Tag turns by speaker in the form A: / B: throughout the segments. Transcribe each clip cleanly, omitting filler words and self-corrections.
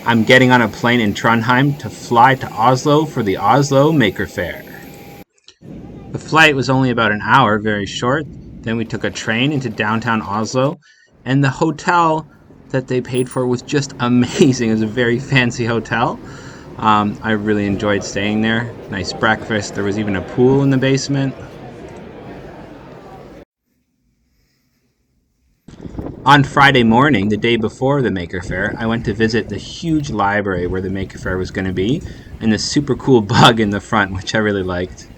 A: I'm getting on a plane in Trondheim to fly to Oslo for the Oslo Maker Faire. The flight was only about an hour, very short. Then we took a train into downtown Oslo, and the hotel that they paid for was just amazing. It was a very fancy hotel. I really enjoyed staying there. Nice breakfast. There was even a pool in the basement. On Friday morning, the day before the Maker Faire, I went to visit the huge library where the Maker Faire was going to be, and the super cool bug in the front, which I really liked.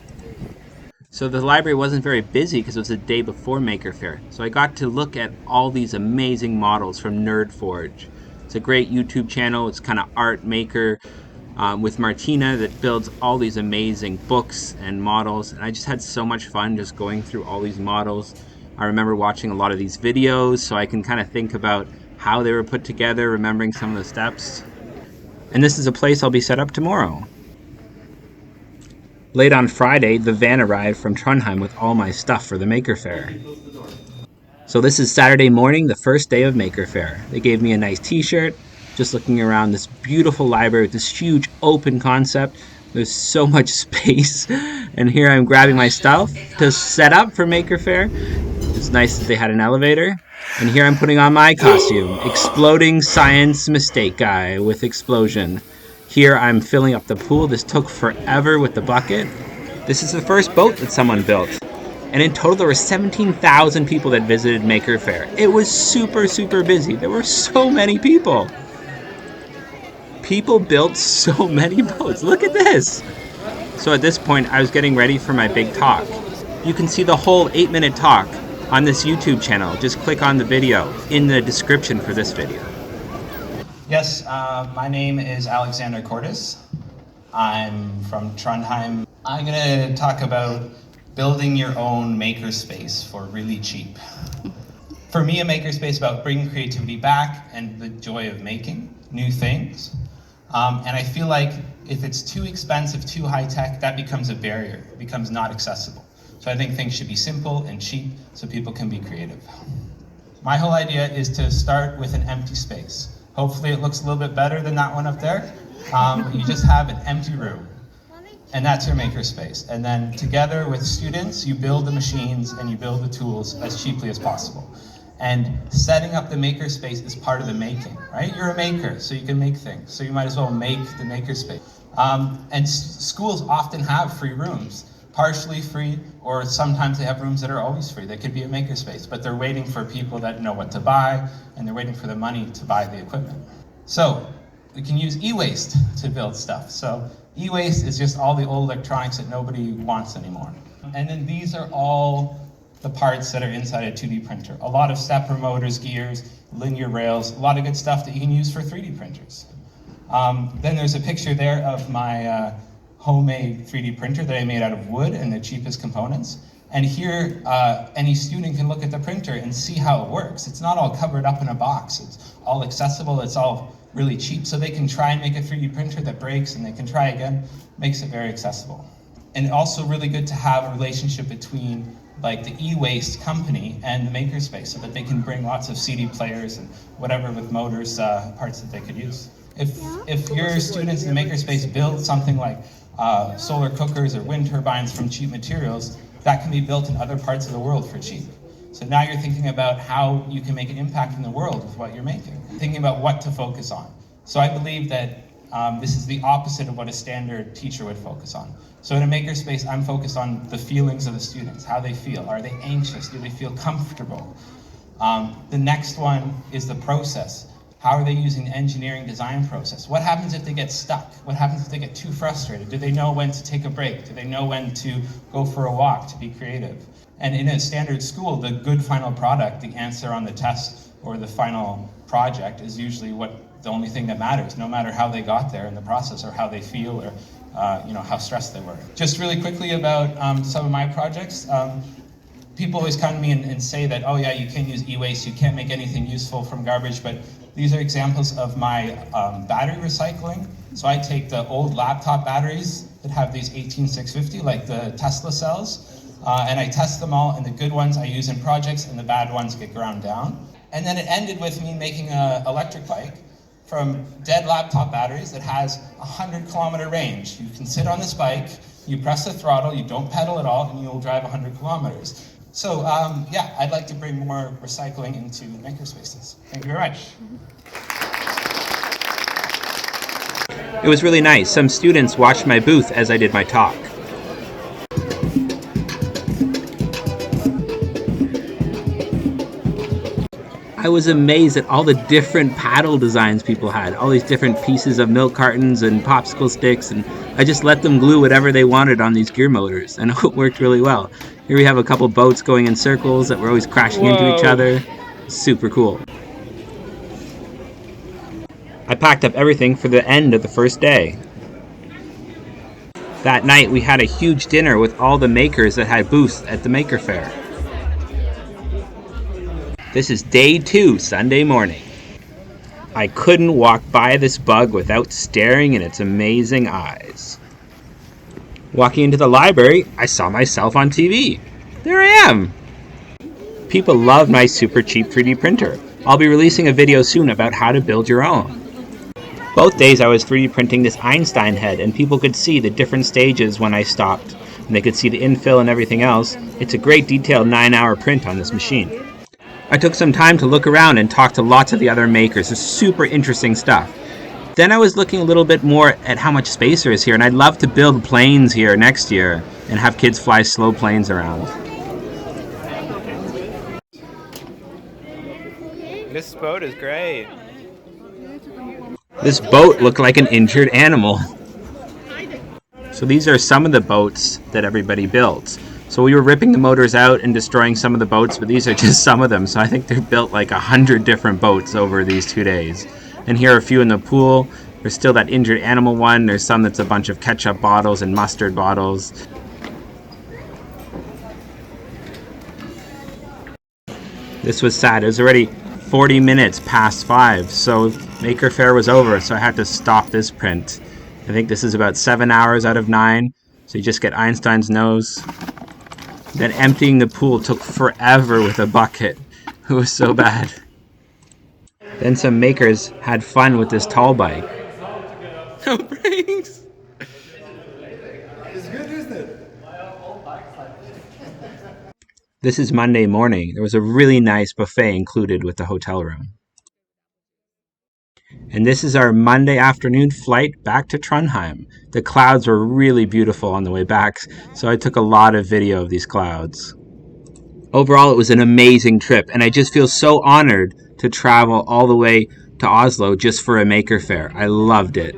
A: So the library wasn't very busy because it was the day before Maker Faire. So I got to look at all these amazing models from NerdForge. It's a great YouTube channel. It's kind of art maker with Martina that builds all these amazing books and models. And I just had so much fun just going through all these models. I remember watching a lot of these videos so I can kind of think about how they were put together, remembering some of the steps. And this is a place I'll be set up tomorrow. Late on Friday, the van arrived from Trondheim with all my stuff for the Maker Faire. So this is Saturday morning, the first day of Maker Faire. They gave me a nice t-shirt, just looking around this beautiful library with this huge open concept. There's so much space. And here I'm grabbing my stuff to set up for Maker Faire. It's nice that they had an elevator. And here I'm putting on my costume, Exploding Science Mistake Guy with Explosion. Here I'm filling up the pool. This took forever with the bucket. This is the first boat that someone built. And in total there were 17,000 people that visited Maker Faire. It was super, super busy. There were so many people. People built so many boats. Look at this. So at this point I was getting ready for my big talk. You can see the whole 8-minute talk on this YouTube channel. Just click on the video in the description for this video.
B: Yes, my name is Alexander Cordes. I'm from Trondheim. I'm going to talk about building your own makerspace for really cheap. For me, a makerspace is about bringing creativity back and the joy of making new things. And I feel like if it's too expensive, too high tech, that becomes a barrier. It becomes not accessible. So I think things should be simple and cheap so people can be creative. My whole idea is to start with an empty space. Hopefully it looks a little bit better than that one up there. You just have an empty room, and that's your makerspace. And then together with students, you build the machines and you build the tools as cheaply as possible. And setting up the makerspace is part of the making, right? You're a maker, so you can make things. So you might as well make the makerspace. And schools often have free rooms. Partially free, or sometimes they have rooms that are always free. They could be a makerspace, but they're waiting for people that know what to buy, and they're waiting for the money to buy the equipment. So we can use e-waste to build stuff. So e-waste is just all the old electronics that nobody wants anymore. And then these are all the parts that are inside a 2D printer. A lot of stepper motors, gears, linear rails, a lot of good stuff that you can use for 3D printers. Then there's a picture there of my homemade 3D printer that I made out of wood and the cheapest components. And here, any student can look at the printer and see how it works. It's not all covered up in a box. It's all accessible. It's all really cheap. So they can try and make a 3D printer that breaks and they can try again. Makes it very accessible. And also really good to have a relationship between like the e-waste company and the makerspace so that they can bring lots of CD players and whatever with motors, parts that they could use. If your students in the makerspace build something like solar cookers or wind turbines from cheap materials, that can be built in other parts of the world for cheap. So now you're thinking about how you can make an impact in the world with what you're making, thinking about what to focus on. So I believe that this is the opposite of what a standard teacher would focus on. So in a makerspace, I'm focused on the feelings of the students, how they feel. Are they anxious? Do they feel comfortable? The next one is the process. How are they using the engineering design process? What happens if they get stuck? What happens if they get too frustrated? Do they know when to take a break? Do they know when to go for a walk to be creative? And in a standard school, the good final product, the answer on the test or the final project is usually the only thing that matters, no matter how they got there in the process or how they feel or how stressed they were. Just really quickly about some of my projects. People always come to me and say that, oh yeah, you can't use e-waste, you can't make anything useful from garbage, but these are examples of my battery recycling. So I take the old laptop batteries that have these 18650, like the Tesla cells, and I test them all, and the good ones I use in projects, and the bad ones get ground down. And then it ended with me making an electric bike from dead laptop batteries that has a 100-kilometer range. You can sit on this bike, you press the throttle, you don't pedal at all, and you'll drive 100 kilometers. So yeah, I'd like to bring more recycling into makerspaces. Thank you very much.
A: It was really nice. Some students watched my booth as I did my talk. I was amazed at all the different paddle designs people had, all these different pieces of milk cartons and popsicle sticks, and I just let them glue whatever they wanted on these gear motors, and it worked really well. Here we have a couple boats going in circles that were always crashing into each other. Super cool. I packed up everything for the end of the first day. That night we had a huge dinner with all the makers that had booths at the Maker Faire. This is day 2, Sunday morning. I couldn't walk by this bug without staring in its amazing eyes. Walking into the library, I saw myself on TV. There I am! People love my super cheap 3D printer. I'll be releasing a video soon about how to build your own. Both days I was 3D printing this Einstein head, and people could see the different stages when I stopped. And they could see the infill and everything else. It's a great detailed 9-hour print on this machine. I took some time to look around and talk to lots of the other makers. It's super interesting stuff. Then I was looking a little bit more at how much space there is here, and I'd love to build planes here next year and have kids fly slow planes around. This boat is great. This boat looked like an injured animal. So these are some of the boats that everybody built. So we were ripping the motors out and destroying some of the boats, but these are just some of them. So I think they're built like 100 different boats over these 2 days. And here are a few in the pool. There's still that injured animal one. There's some that's a bunch of ketchup bottles and mustard bottles. This was sad. It was already 40 minutes past 5. So Maker Faire was over, so I had to stop this print. I think this is about 7 hours out of 9. So you just get Einstein's nose. Then emptying the pool took forever with a bucket. It was so bad. Then some makers had fun with this tall bike. No brakes!
C: It's good, isn't it?
A: This is Monday morning. There was a really nice buffet included with the hotel room. And this is our Monday afternoon flight back to Trondheim. The clouds were really beautiful on the way back, so I took a lot of video of these clouds. Overall, it was an amazing trip, and I just feel so honored to travel all the way to Oslo just for a Maker Faire. I loved it.